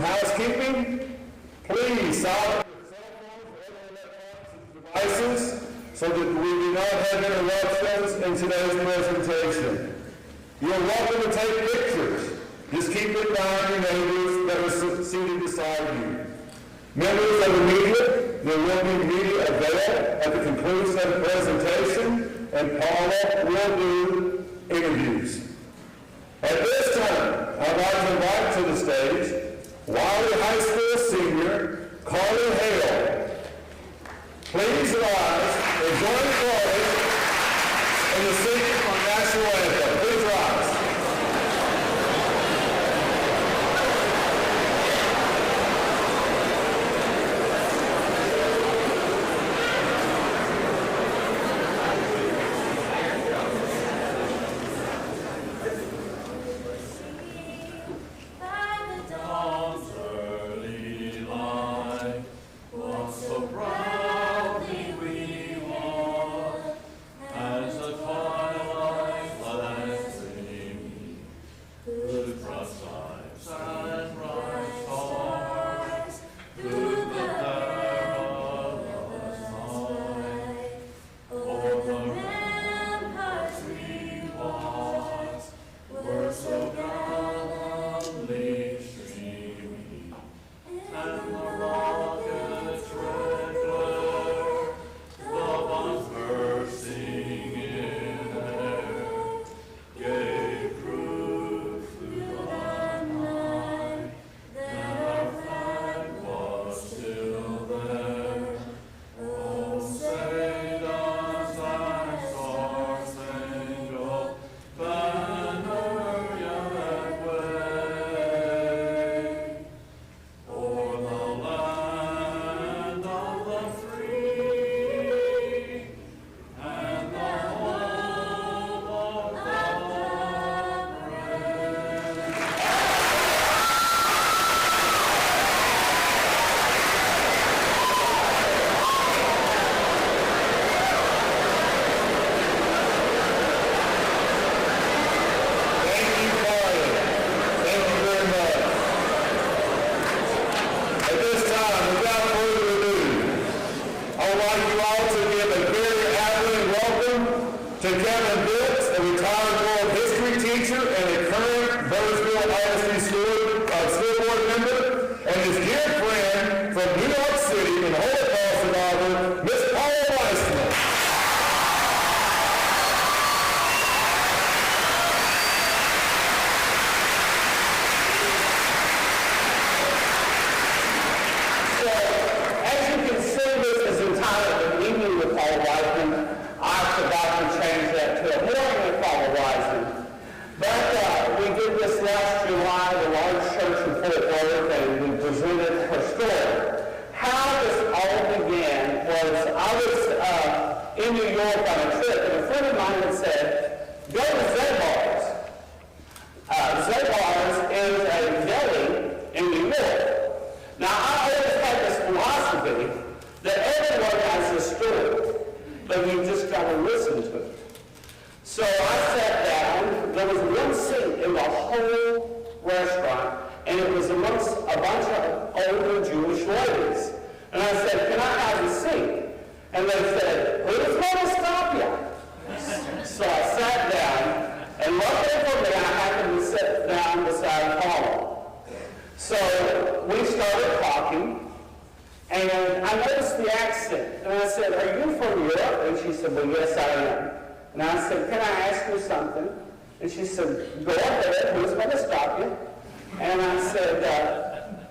housekeeping. Please silence your cell phones or other electronic devices so that we do not have interruptions in today's presentation. You're welcome to take pictures. Just keep it behind your neighbors that are seated beside you. Members of the media, there will be media available at the conclusion of the presentation, and Paula will do interviews. At this time, I'd like to invite to the stage Wiley High School senior Carly Hale. Please rise and join the chorus in the singing of our national anthem. Please rise.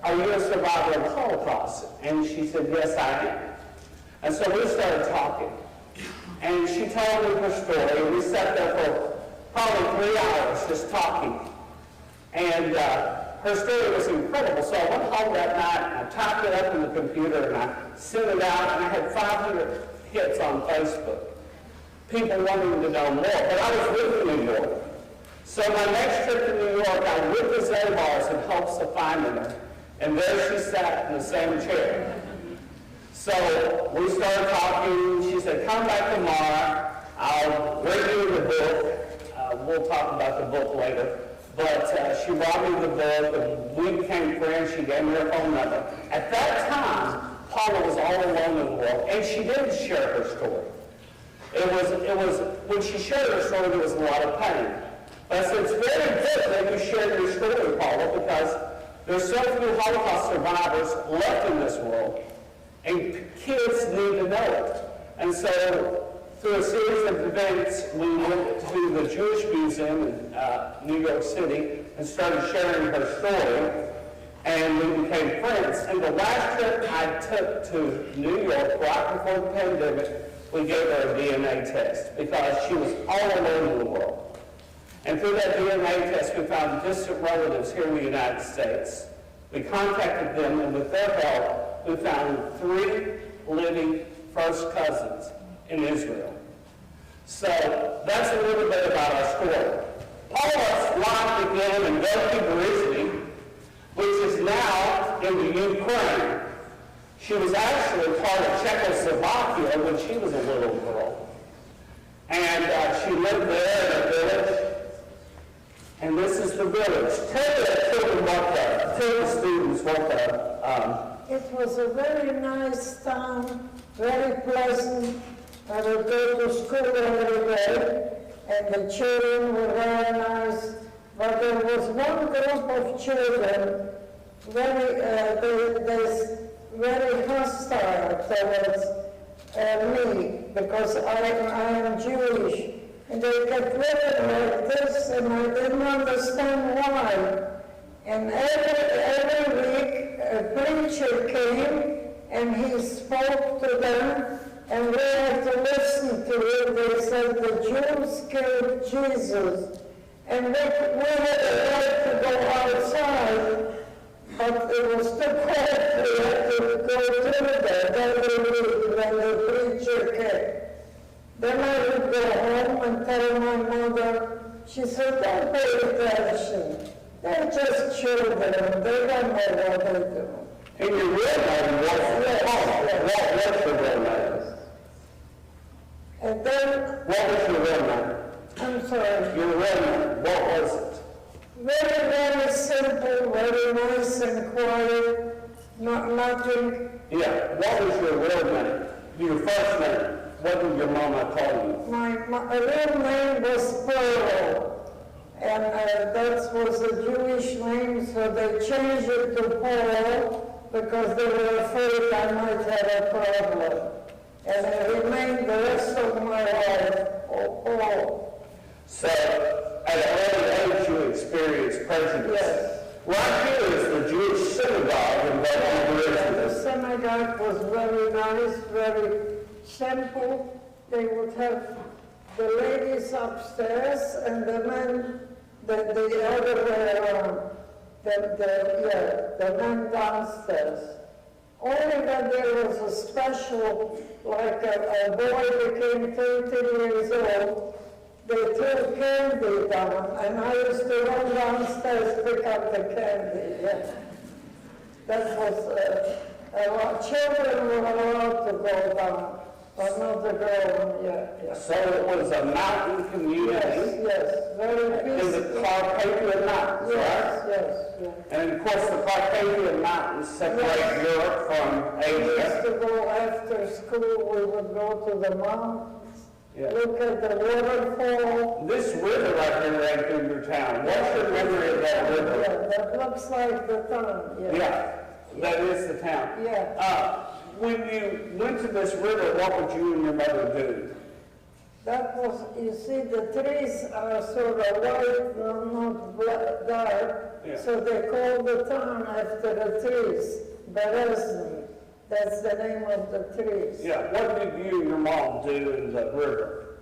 Are you a survivor of the Holocaust? And she said, yes, I am. And so we started talking. And she told me her story. We sat there for probably 3 hours just talking. And her story was incredible. So I went home that night and I typed it up in the computer and I sent it out, and I had 500 hits on Facebook. People wanting to know more. But I was with New York. So my next trip to New York, I went to Zabar's in hopes of finding her. And there she sat in the same chair. So we started talking. She said, come back tomorrow. I'll bring you the book. We'll talk about the book later. But she brought me the book, and we became friends. She gave me her phone number. At that time, Paula was all alone in the world, and she did share her story. It was when she shared her story, there was a lot of pain. But I said, it's very good that you shared your story, Paula, because there's so few Holocaust survivors left in this world, and kids need to know it. And so, through a series of events, we went to the Jewish Museum in New York City and started sharing her story, and we became friends. And the last trip I took to New York, right before the pandemic, we gave her a DNA test because she was all alone in the world. And through that DNA test, we found distant relatives here in the United States. We contacted them, and with their help, we found 3 living first cousins in Israel. So that's a little bit about our story. Paula's life began in Bergen-Belsen, which is now in the Ukraine. She was actually part of Czechoslovakia when she was a little girl. And she lived there in a village. And this is the village. Tell the children tell the students what It was a very nice town, very pleasant. I would go to school every day, and the children were very nice. But there was one group of children very hostile towards me, because I am Jewish. And they kept living like this, and I didn't understand why. And every week a preacher came, and he spoke to them, and we had to listen to it. They said the Jews killed Jesus. And we had a right to go outside, but it was too cold. We had to go through that every week when the preacher came. Then I would go home and tell my mother. She said, don't pay attention. They're just children. They don't know what they do. And your real name what's your real name? And then, What was your real name? I'm sorry, Your real name, what was it? very, very simple, very nice and quiet, nothing. Yeah, what was your real name? Your first name. What did your mama call you? My real name was Paula, and that was a Jewish name, so they changed it to Paul because they were afraid I might have a problem. And I remained the rest of my life Paul. So, at an early age, you experienced prejudice. Yes. Right here is the Jewish synagogue in Bergen-Belsen. The synagogue was very nice, very simple. They would have the ladies upstairs and the men the other way around. The men downstairs. Only that there was a special, like a boy became 13 years old, they threw candy down, and I used to run downstairs pick up the candy. Yeah. That was children were allowed to go down, but not the girls. Yeah. So it was a mountain community. Yes, very In peaceful. the Carpathian Mountains, right? Yes. And of course, the Carpathian Mountains separate Europe from We used Asia. to go after school. We would go to the mountains, Yeah. look at the waterfall. This river right here ran through your town. What's the memory of that river? Yeah, that looks like the town. Yeah, that is the town. Yeah. When you went to this river, what would you and your mother do? That was, you see, the trees are sort of white, not black, dark, Yeah. so they call the town after the trees, Bergen-Belsen. That's the name of the trees. Yeah, what did you and your mom do in the river?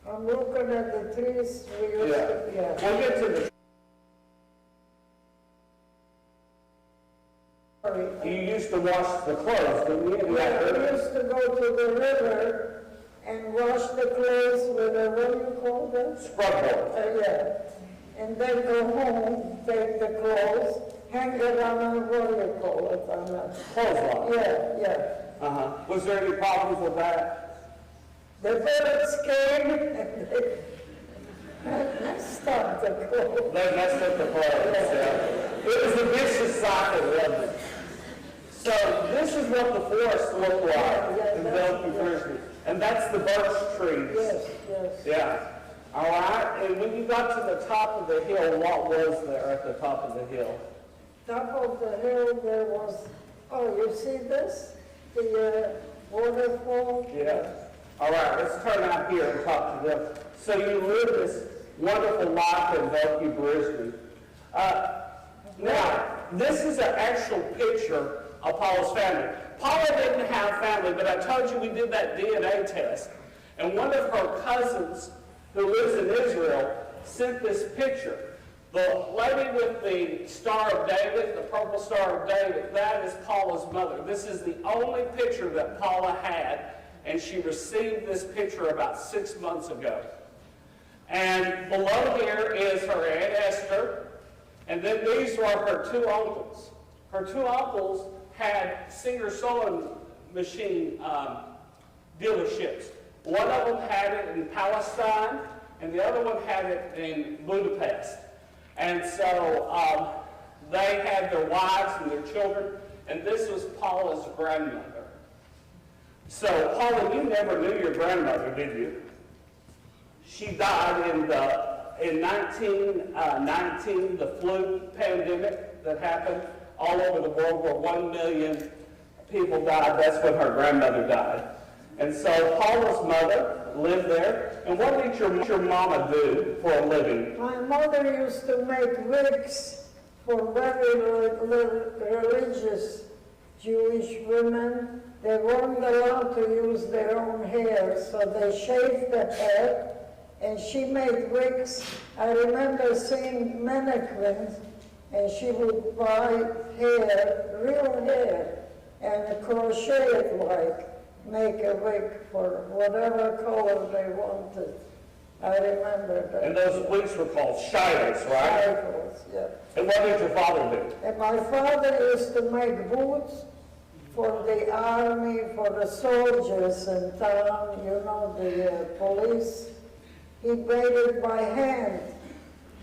I'm looking at the trees, we used to, We'll get to the, Sorry. you used to wash the clothes, didn't you? in that Yeah, we river? used to go to the river and wash the clothes with a, what do you call that? Scrub board. Yeah. And then go home, take the clothes, hang it on a, what do you call it, on a, Clothesline. yeah. Was there any problems with that? The birds came and Stop the clothes. They messed up the clothes. Yeah. It was a vicious cycle, wasn't it? So this is what the forest looked like in Bergen-Belsen. And that's the birch trees. Yes, yes. Yeah. All right. And when you got to the top of the hill, what was there at the top of the hill? Top of the hill there was, oh, you see this? The waterfall? Yeah. All right. Let's turn out here and talk to them. So you lived this wonderful life in Bergen-Belsen. Now, this is an actual picture of Paula's family. Paula didn't have family, but I told you we did that DNA test. And one of her cousins who lives in Israel sent this picture. The lady with the Star of David, the purple Star of David, that is Paula's mother. This is the only picture that Paula had, and she received this picture about 6 months ago. And below here is her Aunt Esther, and then these were her two uncles. Her two uncles had Singer sewing machine dealerships. One of them had it in Palestine, and the other one had it in Budapest. And so they had their wives and their children, and this was Paula's grandmother. So, Paula, you never knew your grandmother, did you? She died in 1919, the flu pandemic that happened all over the world, where 1 million people died. That's when her grandmother died. And so Paula's mother lived there. And what did your mama do for a living? My mother used to make wigs for very religious Jewish women. They weren't allowed to use their own hair, so they shaved the head, and she made wigs. I remember seeing mannequins, and she would buy hair, real hair, and crochet it like, make a wig for whatever color they wanted. I remember that. And those wigs were called shirts, right? Cycles, yeah. And what did your father do? And my father used to make boots for the army, for the soldiers in town, you know, the police. He made it by hand,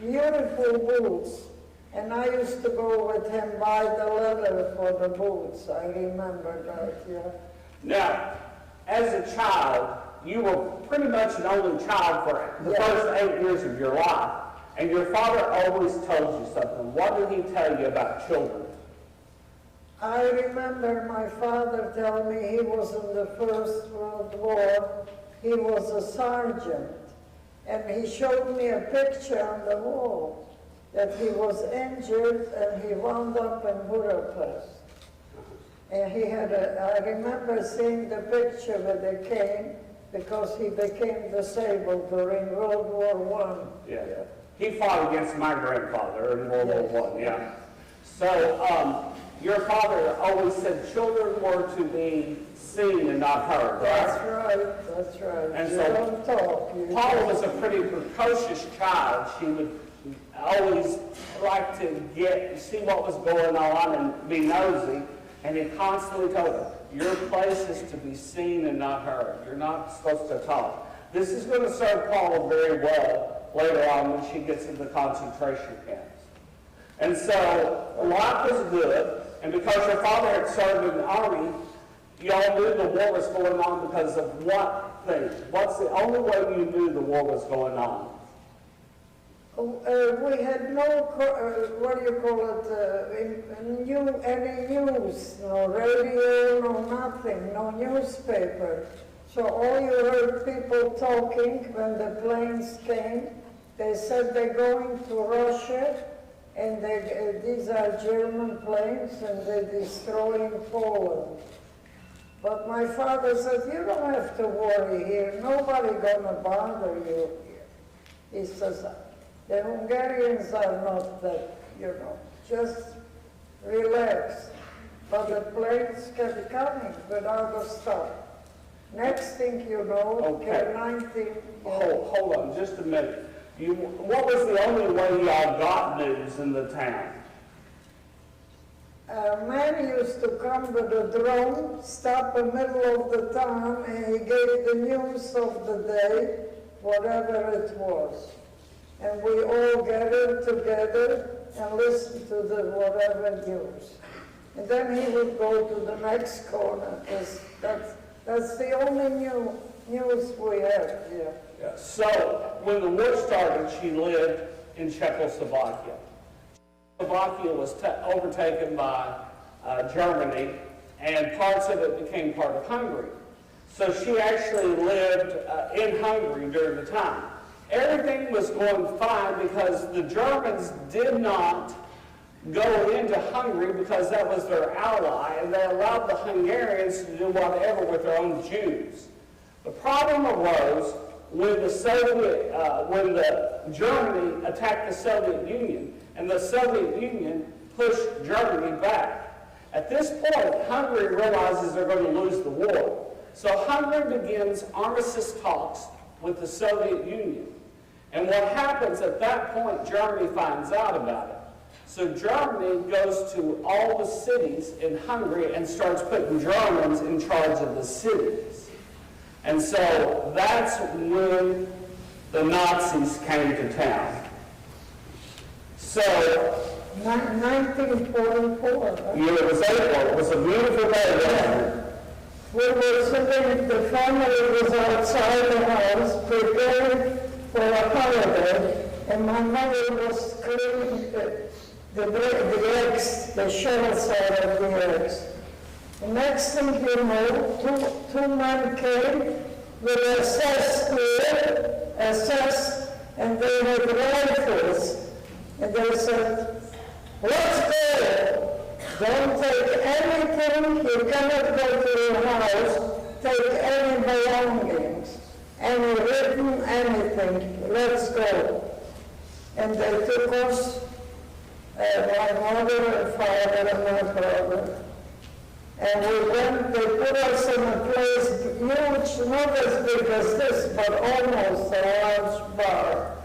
beautiful boots. And I used to go with him by the leather for the boots. I remember that, yeah. Now, as a child, you were pretty much an only child for the first 8 years of your life. And your father always told you something. What did he tell you about children? I remember my father telling me he was in the First World War. He was a sergeant. And he showed me a picture on the wall that he was injured and he wound up in Budapest. And he had I remember seeing the picture with the cane because he became disabled during World War I. Yeah. He fought against my grandfather in World War I, yeah. So, your father always said children were to be seen and not heard, right? That's right, that's right. And you so, don't talk. Paula was a pretty precocious child. She would always like to see what was going on and be nosy. And he constantly told her, your place is to be seen and not heard. You're not supposed to talk. This is going to serve Paula very well later on when she gets into concentration camps. And so life was good. And because your father had served in the army, y'all knew the war was going on because of what thing? What's the only way you knew the war was going on? We had no, what do you call it, any news, no radio, no nothing, no newspaper. So all you heard people talking when the planes came, they said they're going to Russia, and these are German planes, and they're destroying Poland. But my father said, you don't have to worry here, nobody gonna bother you here. He says, the Hungarians are not that, just relax. But the planes kept coming without a stop. Next thing you know, okay. 19... Hold on, just a minute. What was the only way y'all got news in the town? A man used to come with a drone, stop in the middle of the town, and he gave the news of the day, whatever it was. and we all gathered together and listened to the whatever news. And then he would go to the next corner. That's the only news we have here. Yeah. So when the war started, she lived in Czechoslovakia. Czechoslovakia was overtaken by Germany, and parts of it became part of Hungary. So she actually lived in Hungary during the time. Everything was going fine because the Germans did not go into Hungary because that was their ally, and they allowed the Hungarians to do whatever with their own Jews. The problem arose when Germany attacked the Soviet Union, and the Soviet Union pushed Germany back. At this point, Hungary realizes they're going to lose the war. So Hungary begins armistice talks with the Soviet Union. And what happens at that point, Germany finds out about it. So Germany goes to all the cities in Hungary and starts putting Germans in charge of the cities. And so that's when the Nazis came to town. So 1944. Right? yeah, it was April. It was a beautiful day, wasn't it? We were sitting, the family was outside the house preparing for a holiday, and my mother was cleaning the eggs, the shells out of the eggs. The next thing you know, two men came with assess, and they had rifles. And they said, let's go. Don't take anything. You cannot go to your house. Take any belongings, any written, anything. Let's go. And they took us, my mother and father and my brother. And we went, they put us in a place huge, not as big as this, but almost a large bar.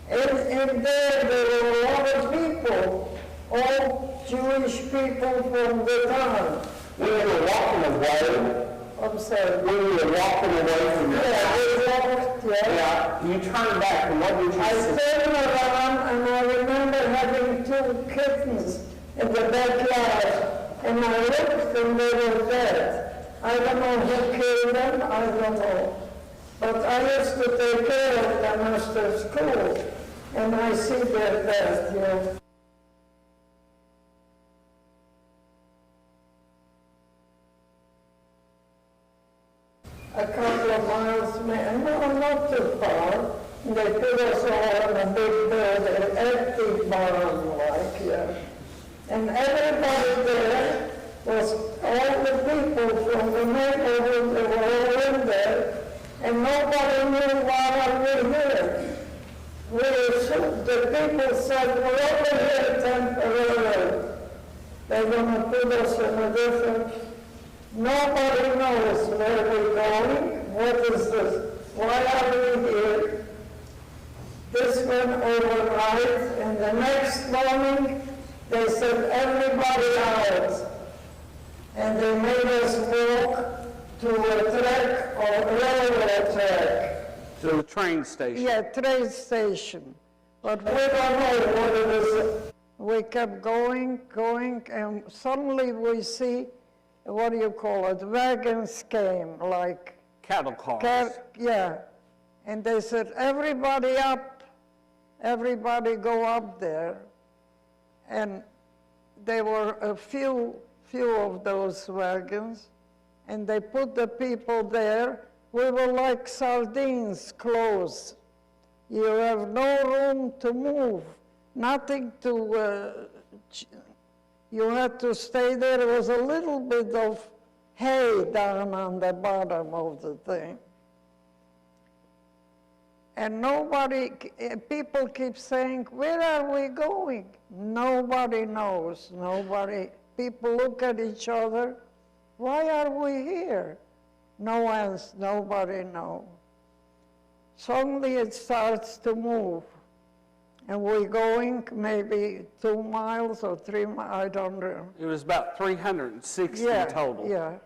In there were a lot of people, all Jewish people from the town. When you were walking away, I'm sorry. when you were walking away from your Yeah, house, we walked, yeah. you turned back, and what did you I say? turned around and I remember having two kittens in the backyard. And I looked and they were dead. I don't know who killed them, I don't know. But I used to take care of them after school. And I see they're dead, yeah. A couple of miles, no, not too far. They put us all in a big building, empty barn like, yeah. And everybody there was, all the people from the neighborhood, they were all in there, and nobody knew why we were here. The people said, we're over here temporarily. They're going to put us in a different, nobody knows where we're going, what is this, why are we here? This went overnight, and the next morning, they said everybody out. And they made us walk to a track or railroad track. To the train station. Yeah, train station. But we don't know what it is. We kept going, and suddenly we see, what do you call it, wagons came, like... Cattle cars. Yeah. And they said, everybody up, everybody go up there. And there were a few of those wagons, and they put the people there. We were like sardines closed. You have no room to move, nothing to, you had to stay there. There was a little bit of hay down on the bottom of the thing. And people keep saying, where are we going? Nobody knows, people look at each other, why are we here? No answer, nobody knows. Suddenly it starts to move, and we're going maybe 2 miles or 3 miles, I don't know. It was about 360 total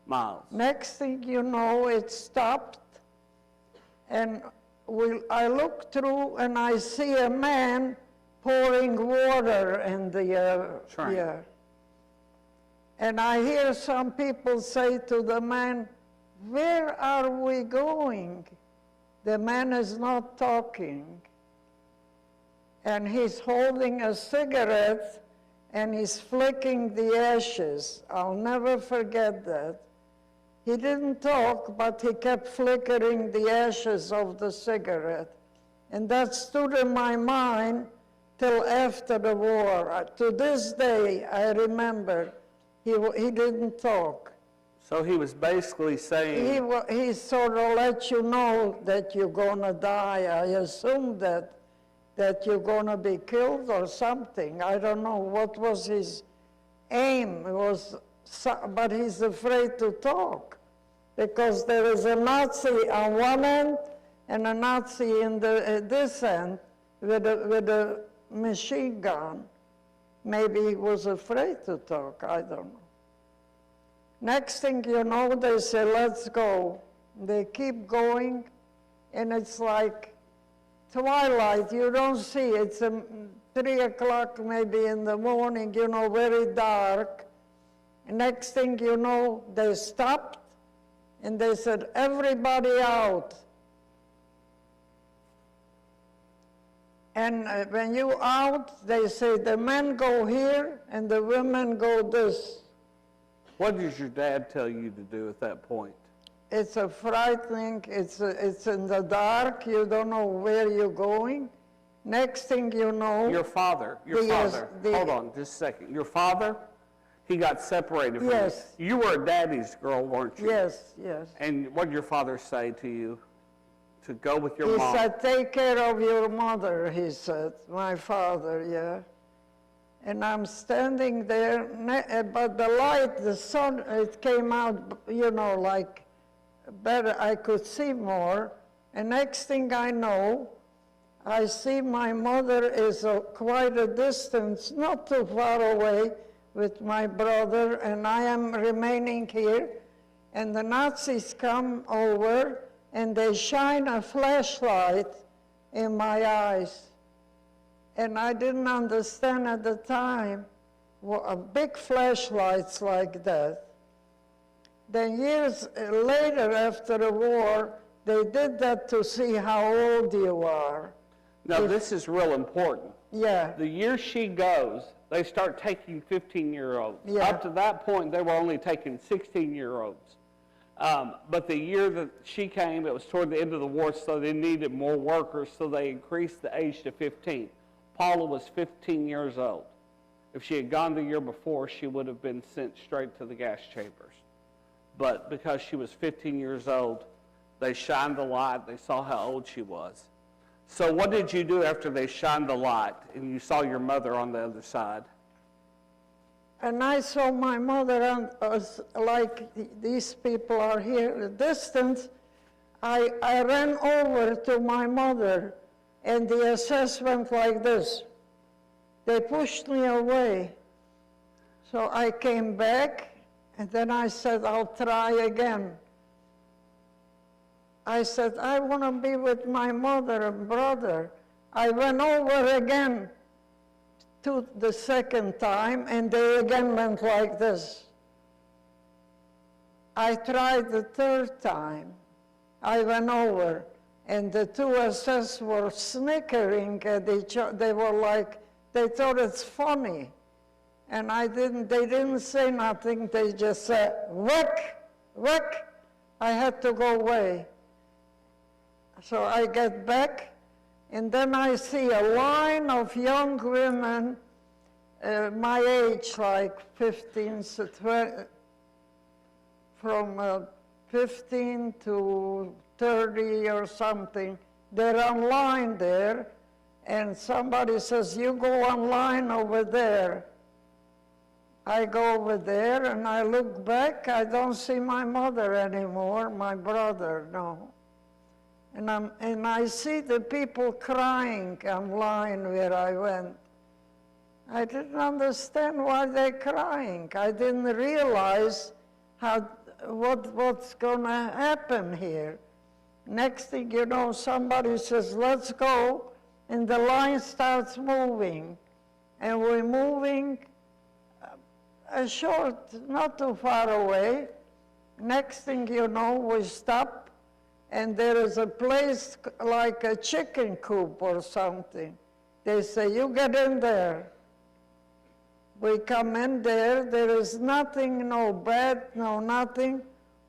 miles. Next thing you know, it stopped, and I look through and I see a man pouring water in the Train. yeah. And I hear some people say to the man, "Where are we going?" The man is not talking. And he's holding a cigarette and he's flicking the ashes. I'll never forget that. He didn't talk, but he kept flickering the ashes of the cigarette. And that stood in my mind till after the war. To this day, I remember he didn't talk. So he was basically saying, He sort of let you know that you're gonna die. I assumed that you're gonna be killed or something. I don't know what was his aim. But he's afraid to talk because there is a Nazi on one end and a Nazi in this end with a machine gun. Maybe he was afraid to talk, I don't know. Next thing you know, they say, "Let's go." They keep going, and it's like twilight. You don't see. It's 3 o'clock maybe in the morning, very dark. Next thing you know, they stopped, and they said, "Everybody out." And when you out, they say, "The men go here, and the women go this." what did your dad tell you to do at that point? It's a frightening, it's in the dark, you don't know where you're going. Next thing you know... Your father, hold on just a second. Your father, he got separated from Yes. you. You were a daddy's girl, weren't you? Yes, yes. And what did your father say to you? To go with your He mom? said, "Take care of your mother," he said, my father, yeah. And I'm standing there, but the light, the sun, it came out, like better, I could see more. And next thing I know, I see my mother is quite a distance, not too far away, with my brother, and I am remaining here. And the Nazis come over, and they shine a flashlight in my eyes. And I didn't understand at the time big flashlights like that. Then years later, after the war, they did that to see how old you are. Now, this is real important. Yeah. The year she goes, they start taking 15-year-olds. Yeah. Up to that point, they were only taking 16-year-olds. But the year that she came, it was toward the end of the war, so they needed more workers, so they increased the age to 15. Paula was 15 years old. If she had gone the year before, she would have been sent straight to the gas chambers. But because she was 15 years old, they shined the light, they saw how old she was. So what did you do after they shined the light and you saw your mother on the other side? And I saw my mother, like these people are here at a distance. I ran over to my mother, and the SS went like this. They pushed me away. So I came back, and then I said, "I'll try again." I said, "I want to be with my mother and brother." I went over again to the second time, and they again went like this. I tried the third time. I went over, and the two SS were snickering at each other. They were like, they thought it's funny. And they didn't say nothing. They just said, "Whack, whack." I had to go away. So I get back, and then I see a line of young women, my age, like 15 to 20, from 15 to 30 or something. They're online there, and somebody says, "You go online over there." I go over there, and I look back. I don't see my mother anymore, my brother, no. And I see the people crying online where I went. I didn't understand why they're crying. I didn't realize what's going to happen here. Next thing you know, somebody says, let's go, and the line starts moving. And we're moving a short, not too far away. Next thing you know, we stop, and there is a place like a chicken coop or something. They say, you get in there. We come in there, there is nothing, no bed, no nothing,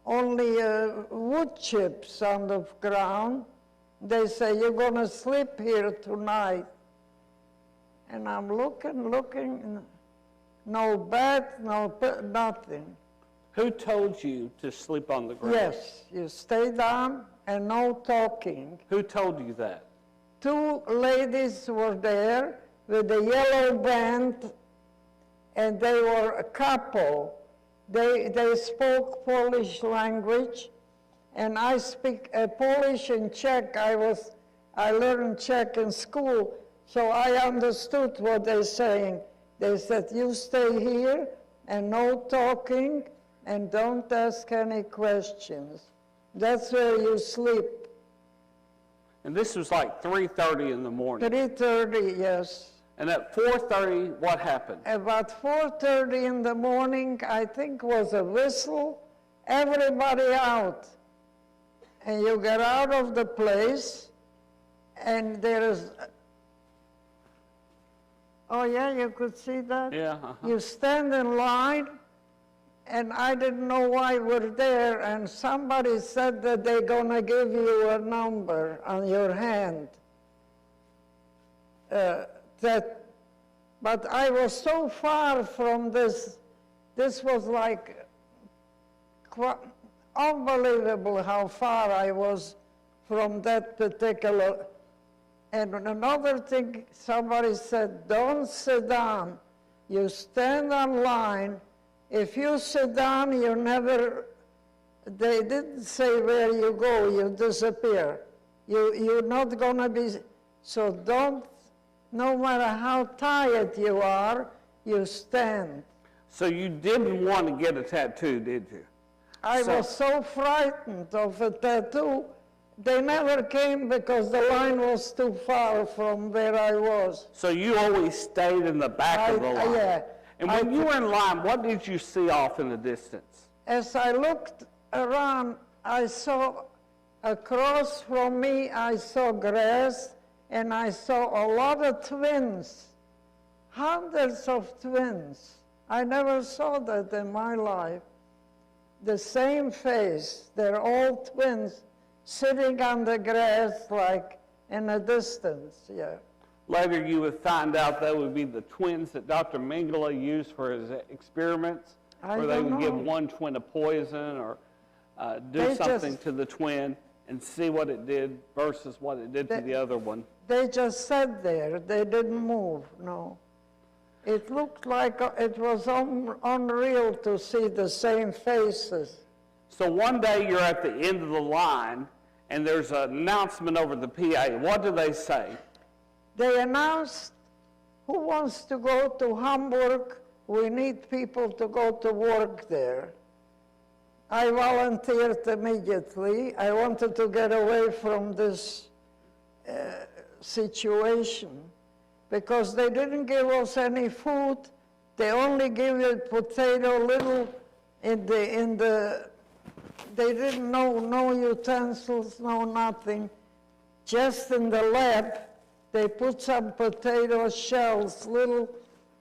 only wood chips on the ground. They say, you're gonna sleep here tonight. And I'm looking, no bed, nothing. Who told you to sleep on the ground? Yes, you stay down and no talking. Who told you that? 2 ladies were there with a yellow band, and they were a couple. They spoke Polish language, and I speak Polish and Czech. I learned Czech in school, so I understood what they're saying. They said, you stay here and no talking and don't ask any questions. That's where you sleep. And this was like 3:30 in the morning. 3:30, yes. And at 4:30, what happened? About 4:30 in the morning, I think was a whistle, everybody out. And you get out of the place, and there is, oh yeah, you could see that? Yeah. You stand in line, and I didn't know why we're there, and somebody said that they're gonna give you a number on your hand. But I was so far from this was like unbelievable how far I was from that particular. And another thing, somebody said, don't sit down. You stand on line. If you sit down, you never, they didn't say where you go, you disappear. You're not gonna be, so don't, no matter how tired you are, you stand. So you didn't want to get a tattoo, did you? I was so frightened of a tattoo. They never came because the line was too far from where I was. So you always stayed in the back of the line? Yeah. And when you were in line, what did you see off in the distance? As I looked around, I saw across from me, I saw grass, and I saw a lot of twins, hundreds of twins. I never saw that in my life. The same face, they're all twins, sitting on the grass like in a distance, yeah. Later you would find out that would be the twins that Dr. Mengele used for his experiments, where they would give one twin a poison or do something to the twin and see what it did versus what it did to the other one. They just sat there. They didn't move, no. It looked like it was unreal to see the same faces. So one day you're at the end of the line and there's an announcement over the PA. What do they say? They announced, who wants to go to Hamburg? We need people to go to work there. I volunteered immediately. I wanted to get away from this situation because they didn't give us any food. They only gave us potato, little they didn't know, no utensils, no nothing. Just in the lab, they put some potato shells, little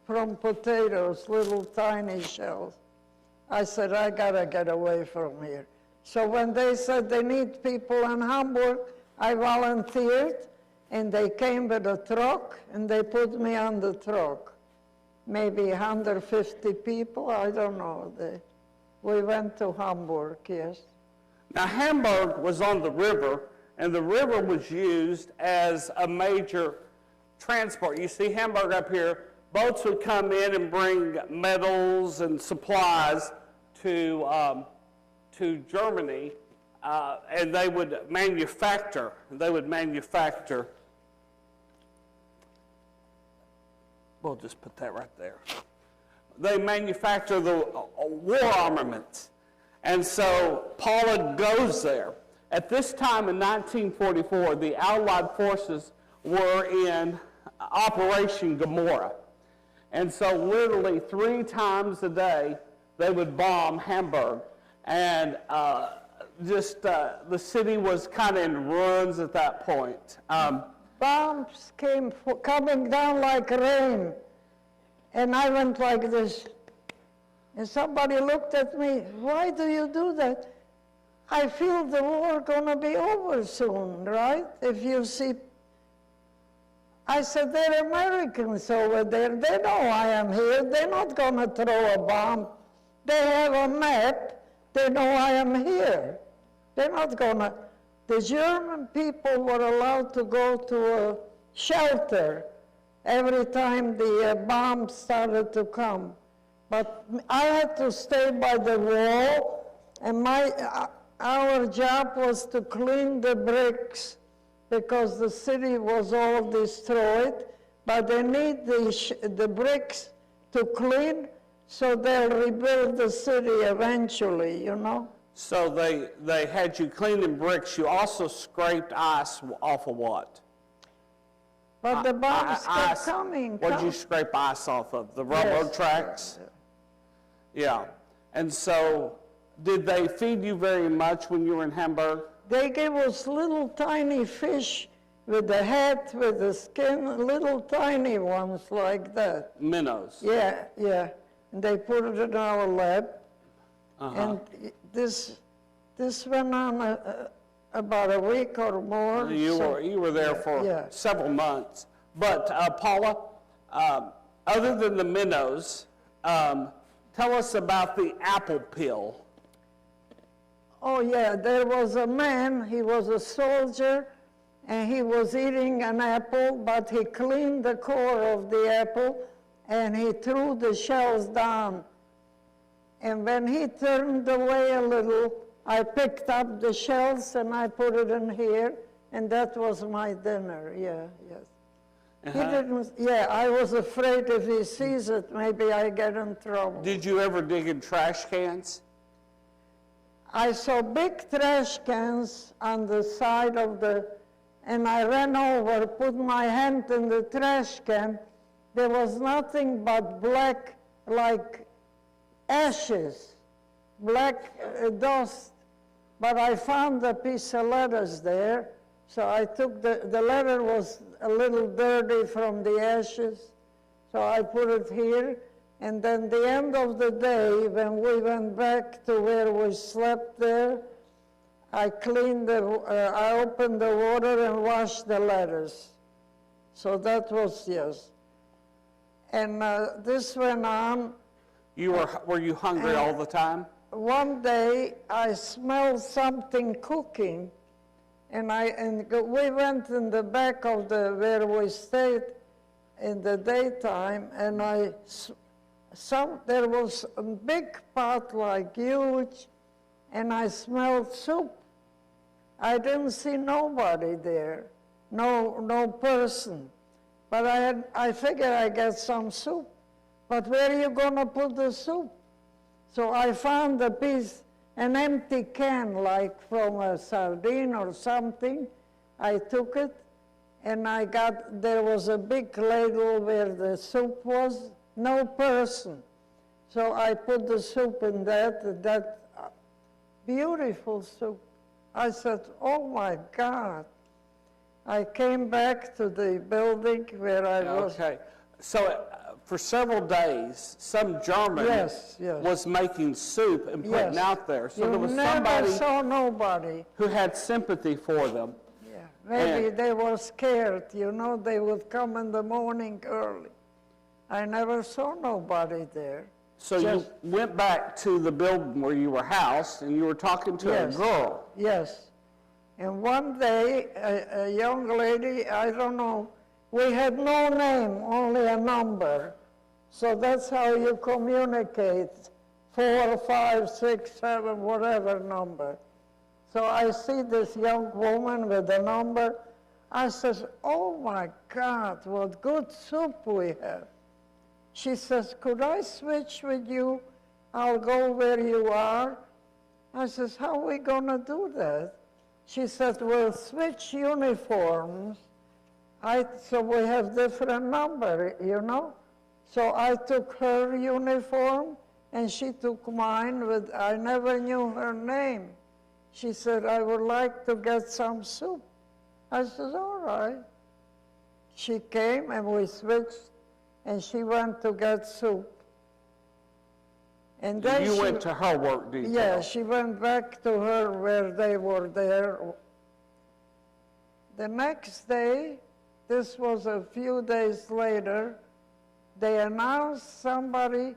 from potatoes, little tiny shells. I said, I gotta get away from here. So when they said they need people in Hamburg, I volunteered, and they came with a truck, and they put me on the truck. Maybe 150 people, I don't know. We went to Hamburg, yes. Now Hamburg was on the river, and the river was used as a major transport. You see Hamburg up here, boats would come in and bring metals and supplies to Germany, and they would manufacture. We'll just put that right there. They manufacture the war armaments. And so Paula goes there. At this time in 1944, the Allied forces were in Operation Gomorrah. And so literally 3 times a day, they would bomb Hamburg. And the city was kind of in ruins at that point. Bombs came coming down like rain, and I went like this. And somebody looked at me, why do you do that? I feel the war gonna be over soon, right? If you see, I said, they're Americans over there. They know I am here. They're not gonna throw a bomb. They have a map. They know I am here. They're not gonna. The German people were allowed to go to a shelter every time the bombs started to come. But I had to stay by the wall, and our job was to clean the bricks because the city was all destroyed, but they need the bricks to clean so they'll rebuild the city eventually, you know? So they had you cleaning bricks. You also scraped ice off of what? But the bombs kept coming. What did you scrape ice off of? The railroad tracks? Yeah. And so did they feed you very much when you were in Hamburg? They gave us little tiny fish with the head, with the skin, little tiny ones like that. Minnows? Yeah, yeah. And they put it in our lab. And this went on about a week or more. You were there for several months. But Paula, other than the minnows, tell us about the apple peel. Oh yeah, there was a man, he was a soldier, and he was eating an apple, but he cleaned the core of the apple, and he threw the shells down. And when he turned away a little, I picked up the shells and I put it in here, and that was my dinner, yes. He didn't, I was afraid if he sees it, maybe I get in trouble. Did you ever dig in trash cans? I saw big trash cans on the side of and I ran over, put my hand in the trash can. There was nothing but black, like ashes, black dust. But I found a piece of letters there, so I took the letter was a little dirty from the ashes, so I put it here. And then the end of the day, when we went back to where we slept there, I cleaned I opened the water and washed the letters. So that was, yes. And this went on. Were you hungry all the time? One day, I smelled something cooking, and we went in the back of where we stayed in the daytime, and there was a big pot, like huge, and I smelled soup. I didn't see nobody there, no person. But I figured I'd get some soup. But where are you gonna put the soup? So I found an empty can, like from a sardine or something. I took it, and there was a big ladle where the soup was, no person. So I put the soup in that beautiful soup. I said, oh my God. I came back to the building where I was. Okay, so for several days, some German was making soup and putting out there. So there was somebody saw nobody who had sympathy for them. Yeah, maybe they were scared, they would come in the morning early. I never saw nobody there. So you went back to the building where you were housed, and you were talking to a girl. Yes. And one day, a young lady, I don't know, we had no name, only a number. So that's how you communicate, 4, 5, 6, 7, whatever number. So I see this young woman with a number. I says, oh my God, what good soup we have. She says, could I switch with you? I'll go where you are. I says, how are we gonna do that? She said, we'll switch uniforms. So we have different number, you know? So I took her uniform, and she took mine, I never knew her name. She said, I would like to get some soup. I said, all right. She came, and we switched, and she went to get soup. And then You went to her work detail? Yeah, she went back to her where they were there. The next day, this was a few days later, they announced somebody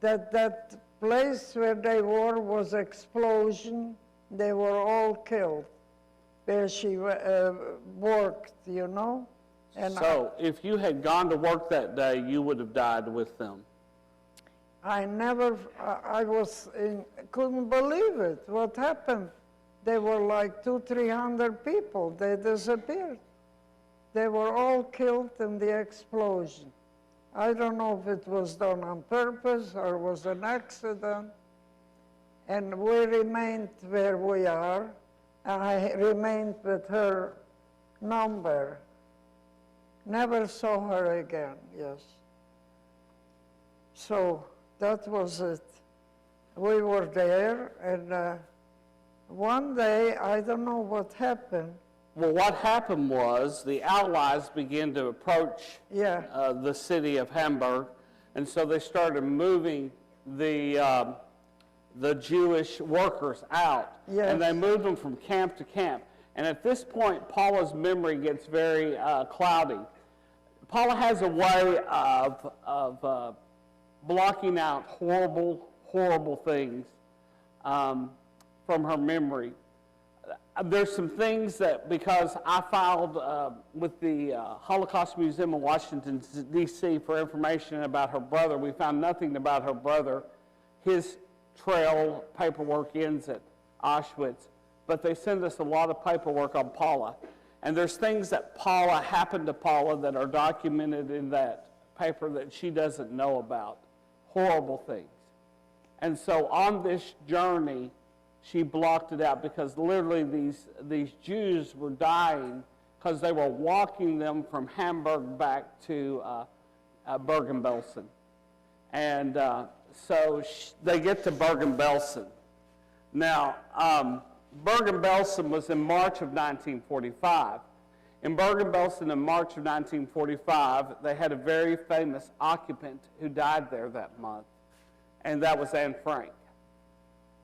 that place where they were was explosion. They were all killed where she worked, you know. And so if you had gone to work that day, you would have died with them. I couldn't believe it. What happened? They were like 200-300 people. They disappeared. They were all killed in the explosion. I don't know if it was done on purpose or was an accident. And we remained where we are. And I remained with her number. Never saw her again, yes. So that was it. We were there, and one day, I don't know what happened. Well, what happened was the Allies began to approach the city of Hamburg, and so they started moving the Jewish workers out, and they moved them from camp to camp. And at this point, Paula's memory gets very cloudy. Paula has a way of blocking out horrible, horrible things from her memory. There's some things that, because I filed with the Holocaust Museum in Washington, D.C. for information about her brother. We found nothing about her brother. His trail paperwork ends at Auschwitz, but they send us a lot of paperwork on Paula. And there's things that happened to Paula that are documented in that paper that she doesn't know about. Horrible things. And so on this journey, she blocked it out because literally these Jews were dying because they were walking them from Hamburg back to Bergen-Belsen. And so they get to Bergen-Belsen. Now, Bergen-Belsen was in March of 1945. In Bergen-Belsen in March of 1945, they had a very famous occupant who died there that month, and that was Anne Frank.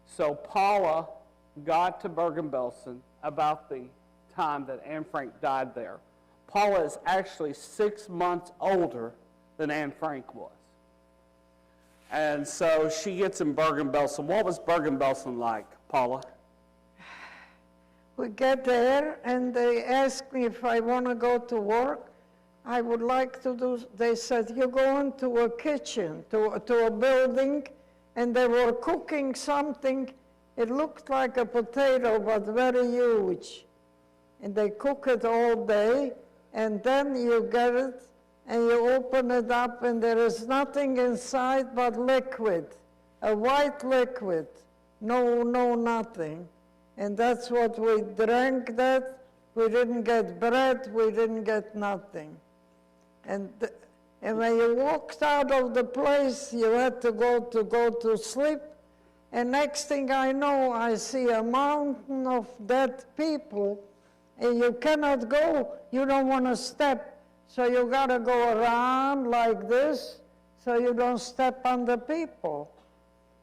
So Paula got to Bergen-Belsen about the time that Anne Frank died there. Paula is actually 6 months older than Anne Frank was. And so she gets in Bergen-Belsen. What was Bergen-Belsen like, Paula? We get there, and they ask me if I want to go to work. I would like to do, they said, you go into a kitchen, to a building, and they were cooking something. It looked like a potato, but very huge. And they cook it all day, and then you get it, and you open it up, and there is nothing inside but liquid, a white liquid, no nothing. And that's what we drank that. We didn't get bread, we didn't get nothing. And when you walked out of the place, you had to go to sleep. And next thing I know, I see a mountain of dead people, and you cannot go, you don't want to step. So you got to go around like this, so you don't step on the people.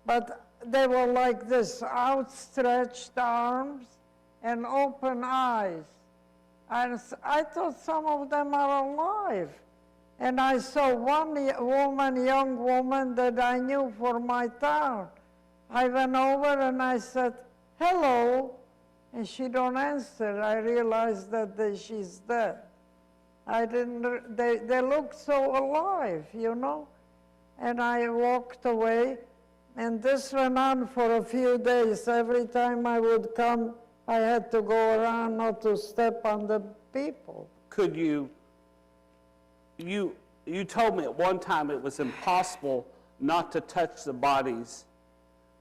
But they were like this, outstretched arms and open eyes. And I thought some of them are alive. And I saw one young woman that I knew for my town. I went over and I said, hello, and she don't answer. I realized that she's dead. They looked so alive, you know? And I walked away. And this went on for a few days. Every time I would come, I had to go around not to step on the people. Could you told me at one time it was impossible not to touch the bodies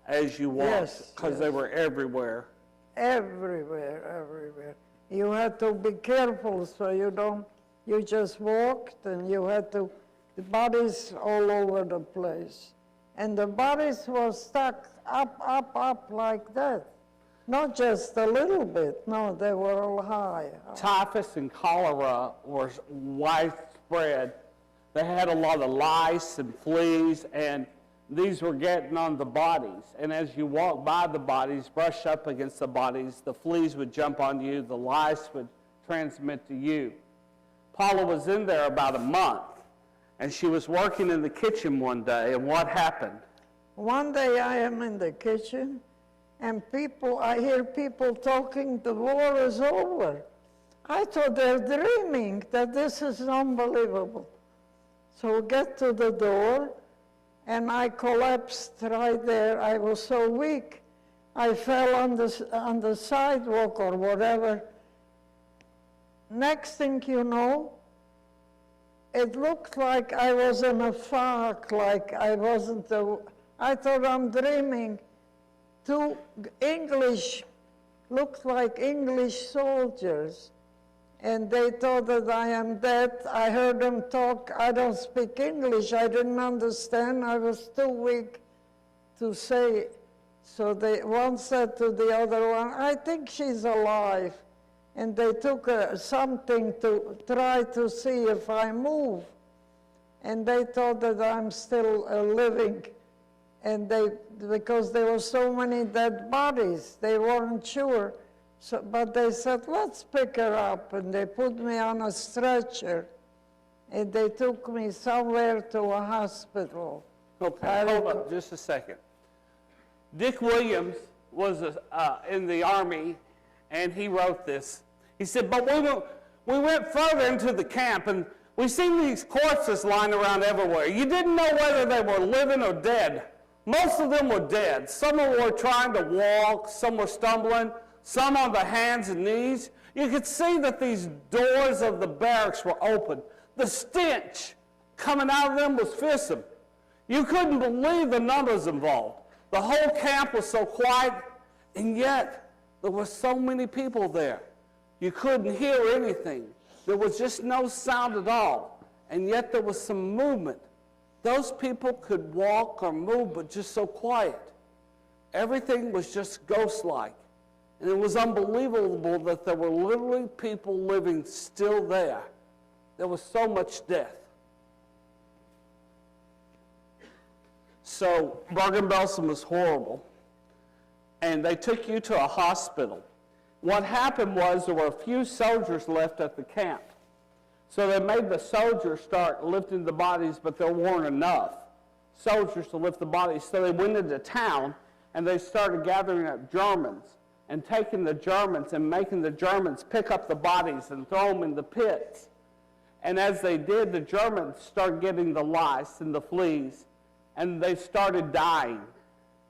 as you walked, because they were everywhere. everywhere. You had to be careful so you just walked, and you had to, the bodies all over the place. And the bodies were stuck up like that. Not just a little bit, no, they were all high. Typhus and cholera were widespread. They had a lot of lice and fleas, and these were getting on the bodies. And as you walked by the bodies, brush up against the bodies, the fleas would jump on you, the lice would transmit to you. Paula was in there about a month, and she was working in the kitchen one day, and what happened? One day I am in the kitchen, and I hear people talking, the war is over. I thought they're dreaming, that this is unbelievable. So we get to the door, and I collapsed right there. I was so weak. I fell on the sidewalk or whatever. Next thing you know, it looked like I was in a fog, like I wasn't I thought I'm dreaming. Two looked like English soldiers, and they thought that I am dead. I heard them talk. I don't speak English. I didn't understand. I was too weak to say. So one said to the other one, I think she's alive. And they took something to try to see if I move. And they thought that I'm still living. And because there were so many dead bodies, they weren't sure. So, but they said, let's pick her up. And they put me on a stretcher. And they took me somewhere to a hospital. Okay, hold up just a second. Dick Williams was in the Army, and he wrote this. He said, but we went further into the camp, and we seen these corpses lying around everywhere. You didn't know whether they were living or dead. Most of them were dead. Some were trying to walk, some were stumbling, some on their hands and knees. You could see that these doors of the barracks were open. The stench coming out of them was fearsome. You couldn't believe the numbers involved. The whole camp was so quiet, and yet there were so many people there. You couldn't hear anything. There was just no sound at all, and yet there was some movement. Those people could walk or move, but just so quiet. Everything was just ghost-like, and it was unbelievable that there were literally people living still there. There was so much death. So Bergen-Belsen was horrible, and they took you to a hospital. What happened was there were a few soldiers left at the camp. So they made the soldiers start lifting the bodies, but there weren't enough soldiers to lift the bodies. So they went into town, and they started gathering up Germans and taking the Germans and making the Germans pick up the bodies and throw them in the pits. And as they did, the Germans started getting the lice and the fleas, and they started dying.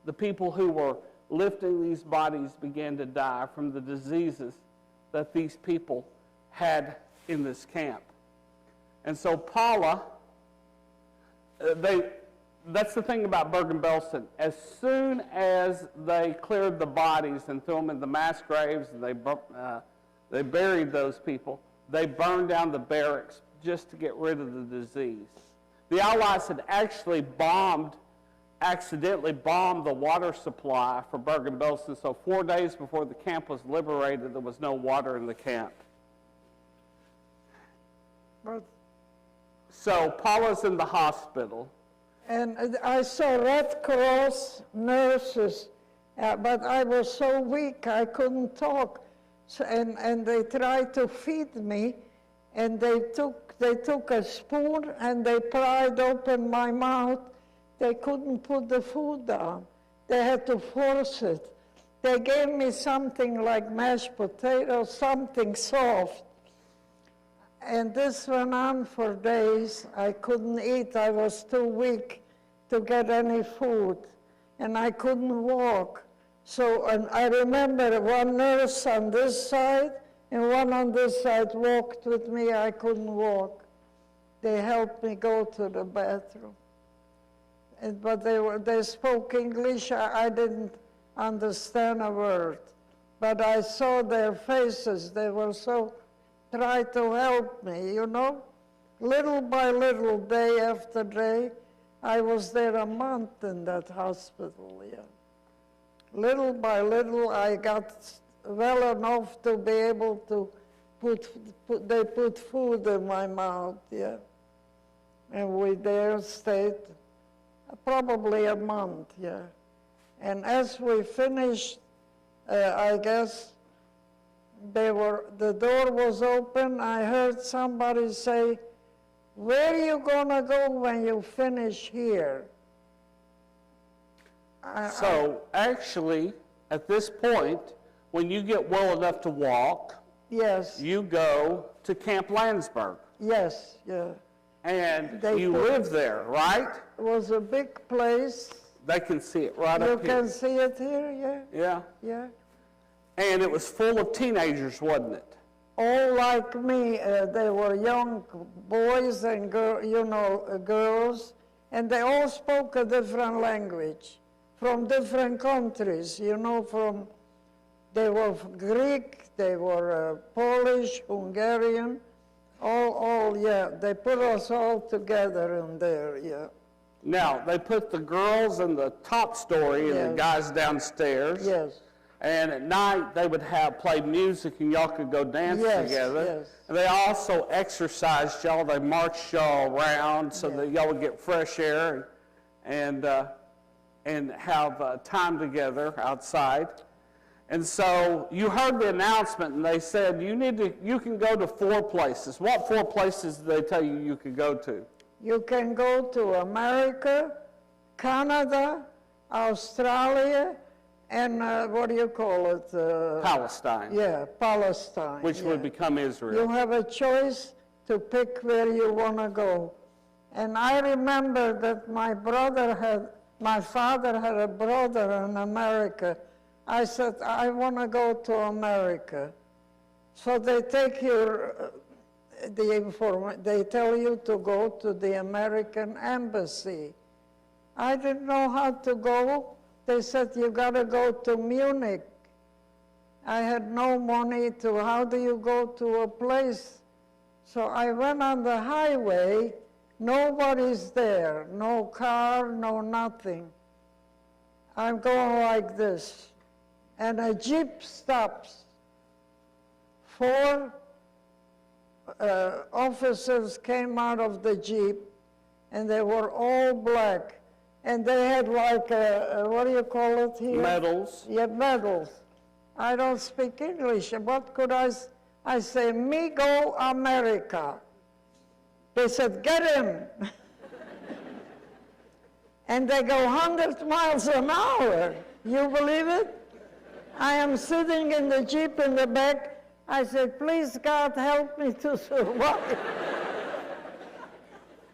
The people who were lifting these bodies began to die from the diseases that these people had in this camp. And so Paula, that's the thing about Bergen-Belsen. As soon as they cleared the bodies and threw them in the mass graves, and they buried those people, they burned down the barracks just to get rid of the disease. The Allies had actually accidentally bombed the water supply for Bergen-Belsen, so 4 days before the camp was liberated, there was no water in the camp. So Paula's in the hospital. And I saw Red Cross nurses, but I was so weak I couldn't talk. So, and they tried to feed me, and they took a spoon and they pried open my mouth. They couldn't put the food down. They had to force it. They gave me something like mashed potatoes, something soft. And this went on for days. I couldn't eat. I was too weak to get any food. And I couldn't walk. So and I remember one nurse on this side and one on this side walked with me. I couldn't walk. They helped me go to the bathroom. But they spoke English. I didn't understand a word. but I saw their faces. They were so try to help me, you know. Little by little, day after day, I was there a month in that hospital, yeah. Little by little, I got well enough to be able to they put food in my mouth, yeah. And we there stayed probably a month, yeah. And as we finished, I guess, the door was open. I heard somebody say, "Where are you gonna go when you finish here?" So actually, at this point, when you get well enough to walk, Yes. you go to Camp Landsberg. Yes, yeah. And They you put- live there, right? It was a big place. They can see it right You up here. can see it here, yeah, Yeah. yeah. And it was full of teenagers, wasn't it? All like me, they were young boys and girls, and they all spoke a different language from different countries, they were Greek, they were Polish, Hungarian, yeah. They put us all together in there, yeah. Now, they put the girls in the top story and the Yes. guys downstairs. Yes. And at night, they would play music and y'all could go dance Yes, together. yes. And they also exercised y'all. They marched y'all around so that y'all would get fresh air and have time together outside. And so you heard the announcement and they said, you can go to 4 places. What 4 places did they tell you could go to? You can go to America, Canada, Australia, and what do you call it? Palestine. Yeah, Palestine. Which would become Israel. You have a choice to pick where you want to go. And I remember that my father had a brother in America. I said, I want to go to America. So they take they tell you to go to the American embassy. I didn't know how to go. They said, you got to go to Munich. I had no money how do you go to a place? So I went on the highway, nobody's there, no car, no nothing. I'm going like this, and a Jeep stops. 4 officers came out of the Jeep, and they were all black. And they had like, what do you call it here? Medals. Yeah, medals. I don't speak English. What could I say, "Me go America." They said, "Get him." And they go 100 miles an hour. You believe it? I am sitting in the Jeep in the back. I said, "Please, God, help me to survive."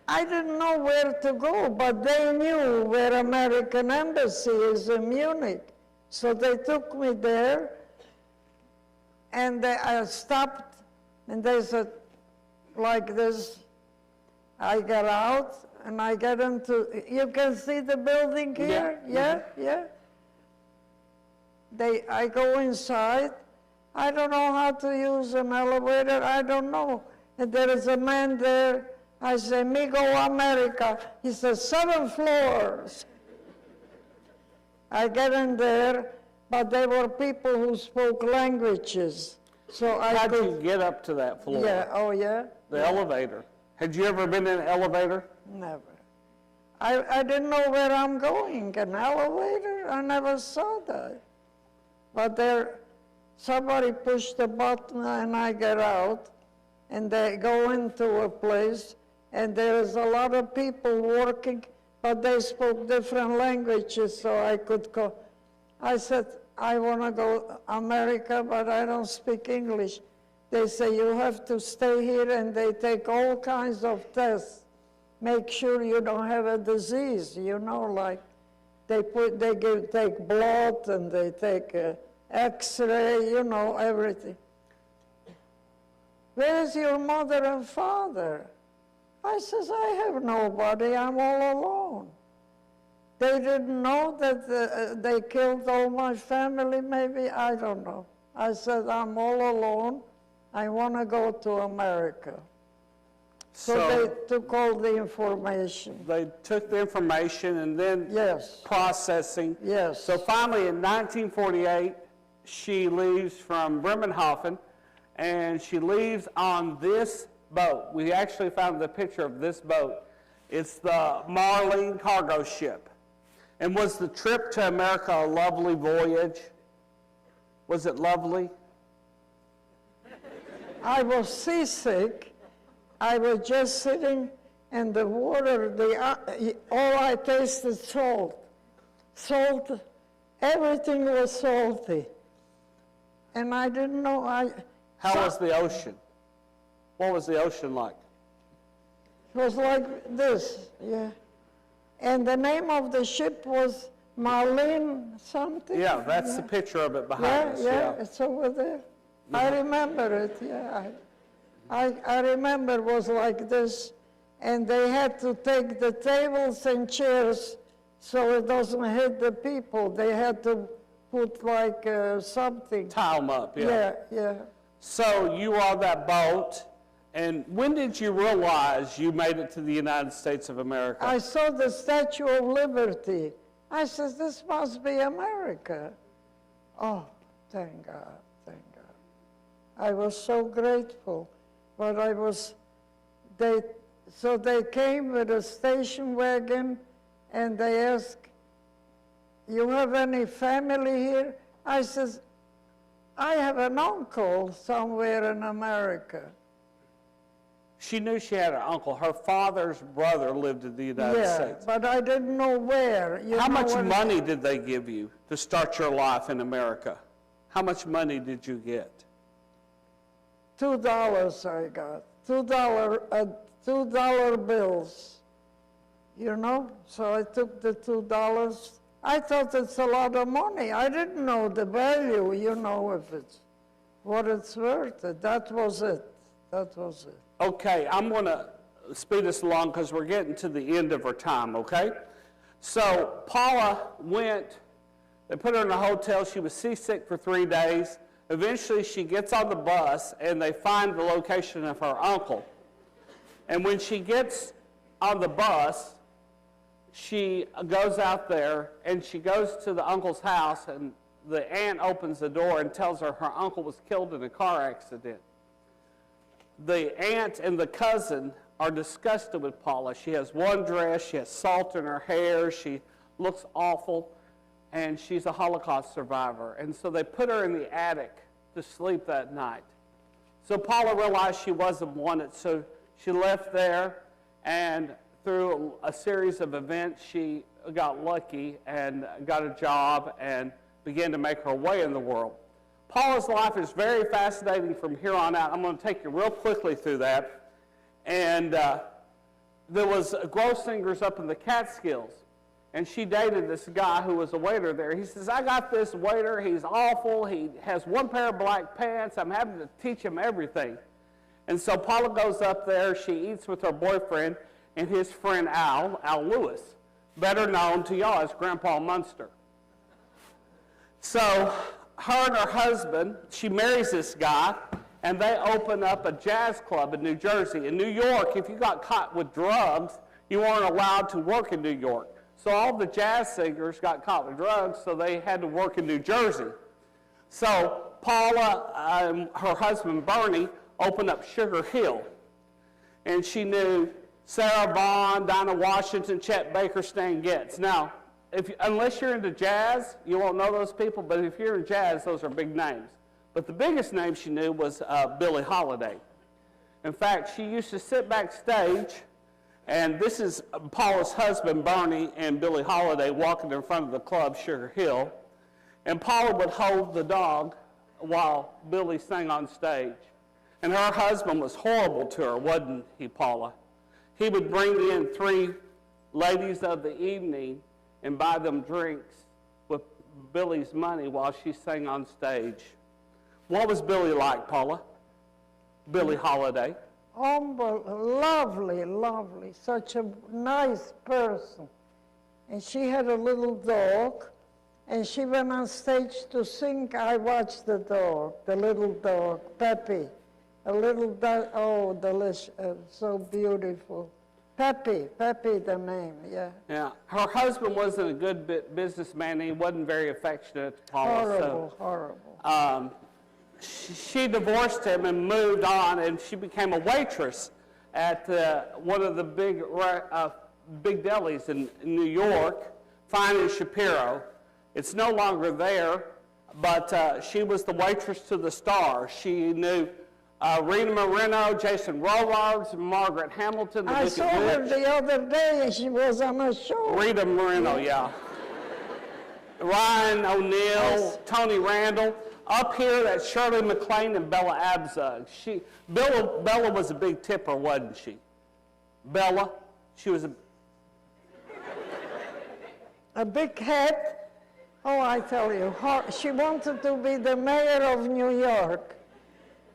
I didn't know where to go, but they knew where American embassy is in Munich. So they took me there, and I stopped, and they said, like this. I got out, and I get into, you can see the building here? Yeah. Yeah. I go inside. I don't know how to use an elevator. I don't know. And there is a man there. I say, "Me go America." He says, 7 floors. I get in there, but they were people who spoke languages. So How'd you get up to that floor? Yeah, oh yeah? The elevator. Had you ever been in an elevator? Never. I didn't know where I'm going. An elevator? I never saw that. But somebody pushed the button and I get out, and they go into a place, and there's a lot of people working, but they spoke different languages, so I could go. I said, "I want to go America, but I don't speak English." They say, "You have to stay here," and they take all kinds of tests. Make sure you don't have a disease, like they take blood and they take X-ray, everything. "Where's your mother and father?" I says, "I have nobody, I'm all alone." They didn't know that they killed all my family, maybe, I don't know. I said, I'm all alone. I want to go to America. So they took all the information. They took the information and then Yes. processing. Yes. So finally in 1948, she leaves from Bremerhaven and she leaves on this boat. We actually found the picture of this boat. It's the Marlene cargo ship. And was the trip to America a lovely voyage? Was it lovely? I was seasick. I was just sitting in the water. All I tasted salt. Salt. Everything was salty. And I didn't know. How was the ocean? What was the ocean like? It was like this, yeah. And the name of the ship was Marlene something. Yeah, that's the picture of it behind us. Yeah, it's over there. I remember it, yeah. I remember it was like this, and they had to take the tables and chairs so it doesn't hit the people. They had to put like something. Tie them up, yeah. Yeah. So you were on that boat, and when did you realize you made it to the United States of America? I saw the Statue of Liberty. I said, this must be America. Oh, thank God, thank God. I was so grateful. But so they came with a station wagon and they asked, you have any family here? I said, I have an uncle somewhere in America. She knew she had an uncle. Her father's brother lived in the United States. But I didn't know where. How much money did they give you to start your life in America? How much money did you get? $2 I got. $2 bills. You know? So I took the $2. I thought it's a lot of money. I didn't know the value, you know, if it's what it's worth. That was it. That was it. Okay, I'm going to speed us along because we're getting to the end of our time, okay? So Paula went, they put her in a hotel. She was seasick for 3 days. Eventually, she gets on the bus, and they find the location of her uncle. And when she gets on the bus, she goes out there, and she goes to the uncle's house, and the aunt opens the door and tells her her uncle was killed in a car accident. The aunt and the cousin are disgusted with Paula. She has one dress, she has salt in her hair, she looks awful, and she's a Holocaust survivor. And so they put her in the attic to sleep that night. So Paula realized she wasn't wanted, so she left there, and through a series of events, she got lucky and got a job and began to make her way in the world. Paula's life is very fascinating from here on out. I'm going to take you real quickly through that. And there was Grossingers up in the Catskills, and she dated this guy who was a waiter there. He says, I got this waiter. He's awful. He has one pair of black pants. I'm having to teach him everything. And so Paula goes up there. She eats with her boyfriend and his friend Al Lewis, better known to y'all as Grandpa Munster. So her and her husband, she marries this guy, and they open up a jazz club in New Jersey. In New York, if you got caught with drugs, you weren't allowed to work in New York. So all the jazz singers got caught with drugs, so they had to work in New Jersey. So Paula and her husband Bernie opened up Sugar Hill, and she knew Sarah Vaughan, Dinah Washington, Chet Baker, Stan Getz. Now, unless you're into jazz, you won't know those people, but if you're in jazz, those are big names. But the biggest name she knew was Billie Holiday. In fact, she used to sit backstage, and this is Paula's husband, Bernie, and Billie Holiday walking in front of the club, Sugar Hill, and Paula would hold the dog while Billie sang on stage. And her husband was horrible to her, wasn't he, Paula? He would bring in 3 ladies of the evening and buy them drinks with Billie's money while she sang on stage. What was Billie like, Paula? Billie Holiday. Lovely, lovely. Such a nice person. And she had a little dog, and she went on stage to sing. I watched the dog, the little dog, Peppy. A little dog, oh, delicious, so beautiful. Peppy the name, yeah. Yeah, her husband wasn't a good businessman, and he wasn't very affectionate to Paula. Horrible. She divorced him and moved on, and she became a waitress at one of the big delis in New York, Fine and Shapiro. It's no longer there, but she was the waitress to the stars. She knew Rita Moreno, Jason Robards, Margaret Hamilton. I saw her the other day, and she was on a show. Rita Moreno, yeah. Ryan O'Neal, Tony Randall. Up here, that's Shirley MacLaine and Bella Abzug. Bella was a big tipper, wasn't she? Bella, she was a big head. Oh, I tell you, she wanted to be the mayor of New York.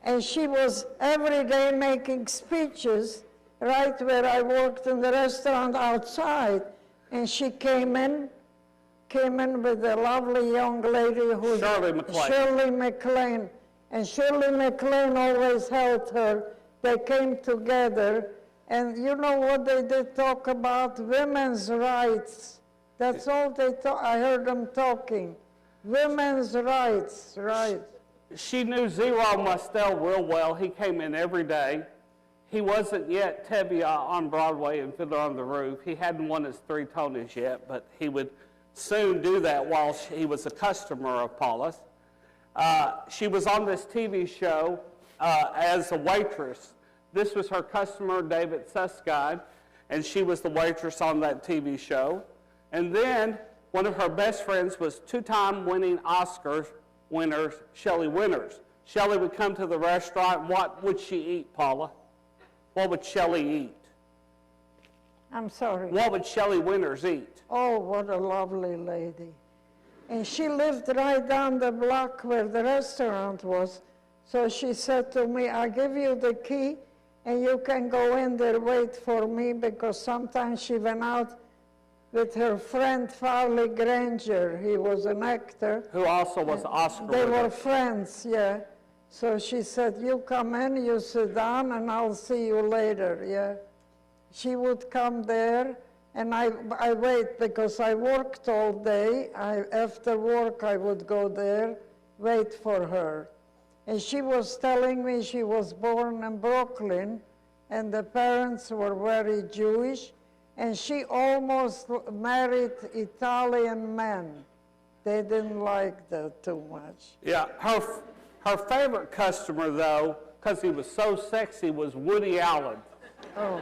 And she was every day making speeches right where I worked in the restaurant outside. And she came in with a lovely young lady who's Shirley MacLaine. And Shirley MacLaine always helped her. They came together. And you know what they did talk about? Women's rights. That's all they talk. I heard them talking. Women's rights, right. She knew Zero Mostel real well. He came in every day. He wasn't yet Tevye on Broadway and Fiddler on the Roof. He hadn't won his 3 Tonys yet, but he would soon do that while he was a customer of Paula's. She was on this TV show as a waitress. This was her customer, David Susskind, and she was the waitress on that TV show. And then one of her best friends was 2-time winning Oscar winner, Shelley Winters. Shelley would come to the restaurant. What would she eat, Paula? What would Shelley eat? I'm sorry. What would Shelley Winters eat? Oh, what a lovely lady. And she lived right down the block where the restaurant was. So she said to me, I'll give you the key, and you can go in there, wait for me, because sometimes she went out with her friend Farley Granger. He was an actor. Who also was Oscar winner. They were friends, yeah. So she said, you come in, you sit down, and I'll see you later, yeah. She would come there, and I wait, because I worked all day. After work, I would go there, wait for her. And she was telling me she was born in Brooklyn, and the parents were very Jewish, and she almost married Italian men. They didn't like that too much. Yeah, her favorite customer, though, because he was so sexy, was Woody Allen. Oh.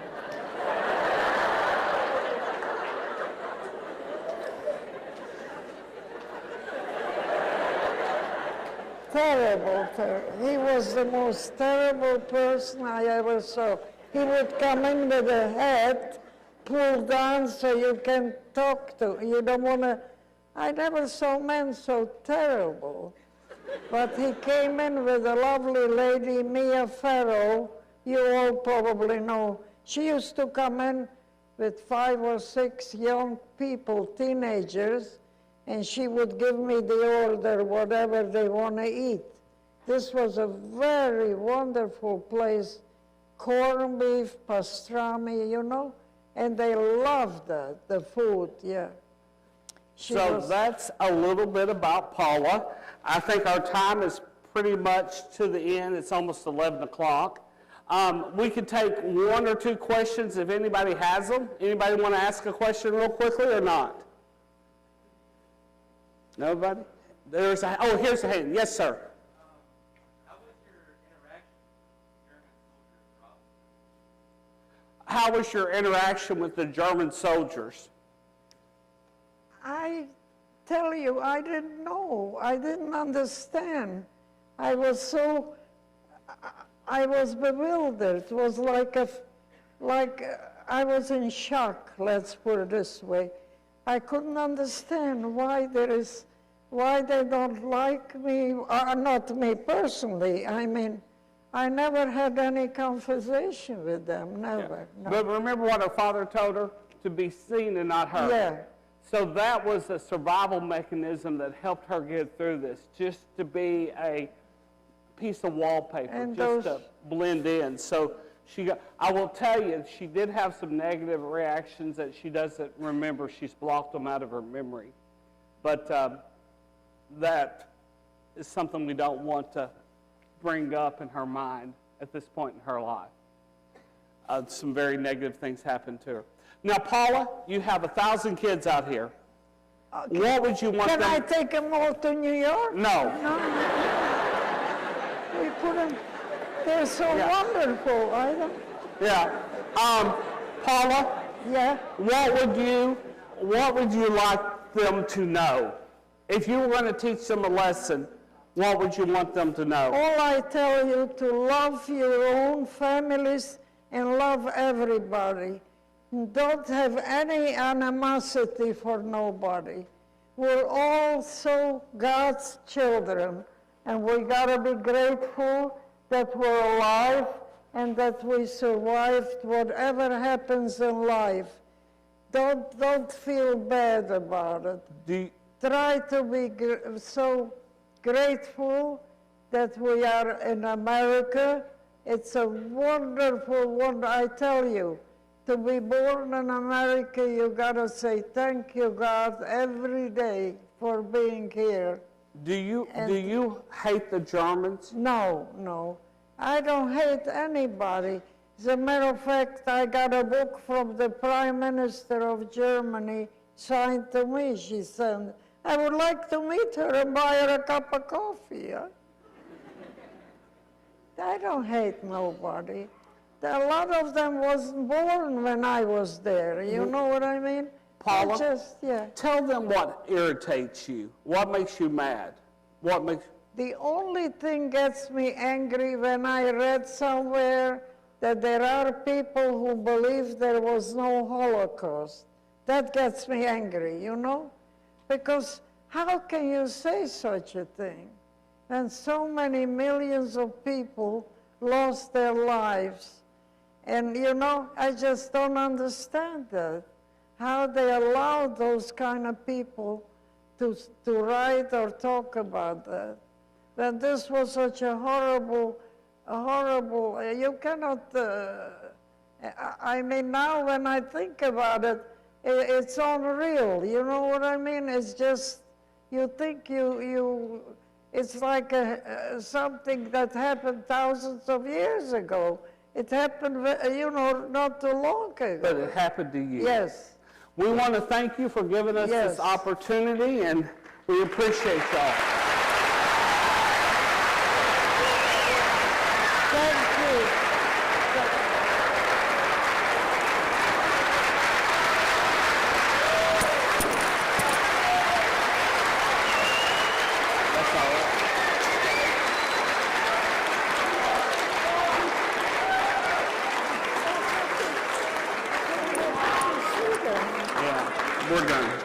Terrible. He was the most terrible person I ever saw. He would come in with a hat pulled down so you can talk to. You don't want to. I never saw men so terrible. But he came in with a lovely lady, Mia Farrow. You all probably know. She used to come in with 5 or 6 young people, teenagers, and she would give me the order, whatever they want to eat. This was a very wonderful place. Corned beef, pastrami, you know, and they loved that, the food, yeah. That's a little bit about Paula. I think our time is pretty much to the end. It's almost 11 o'clock. We could take 1 or 2 questions if anybody has them. Anybody want to ask a question real quickly or not? Nobody? Here's a hand. Yes, sir. How was your interaction with the German soldiers? I tell you, I didn't know. I didn't understand. I was bewildered. It was like I was in shock, let's put it this way. I couldn't understand why they don't like me, not me personally. I mean, I never had any conversation with them, never. Yeah. No. But remember what her father told her? To be seen and not heard. Yeah. So that was a survival mechanism that helped her get through this, just to be a piece of wallpaper, And just those- to blend in. So I will tell you, she did have some negative reactions that she doesn't remember. She's blocked them out of her memory. But that is something we don't want to bring up in her mind at this point in her life. Some very negative things happened to her. Now, Paula, you have 1,000 kids out here. What would you want Can them... I take them all to New York? No. No. We put them, they're so wonderful. I don't, Yeah. Paula, yeah. what would you like them to know? If you were going to teach them a lesson, what would you want them to know? All I tell you to love your own families and love everybody. Don't have any animosity for nobody. We're all so God's children, and we gotta be grateful that we're alive and that we survived whatever happens in life. Don't feel bad about it. Try to be so grateful that we are in America. It's a wonderful, I tell you, to be born in America, you gotta say thank you, God, every day for being here. Do you hate the Germans? No. I don't hate anybody. As a matter of fact, I got a book from the Prime Minister of Germany signed to me. She said, I would like to meet her and buy her a cup of coffee. Huh? I don't hate nobody. A lot of them wasn't born when I was there. You know what I mean? Paula, Yeah. tell them what irritates you. What makes you mad? The only thing gets me angry when I read somewhere that there are people who believe there was no Holocaust. That gets me angry, you know? Because how can you say such a thing? And so many millions of people lost their lives. And you know, I just don't understand that. How they allowed those kind of people to write or talk about that. That this was such a horrible, you cannot, I mean, now when I think about it, it's unreal, you know what I mean? It's just, you think it's like something that happened thousands of years ago. It happened, you know, not too long ago. But it happened to you. Yes. We want to thank you for giving us Yes. this opportunity, and we appreciate y'all. Thank you. That's all right. Yeah, we're done.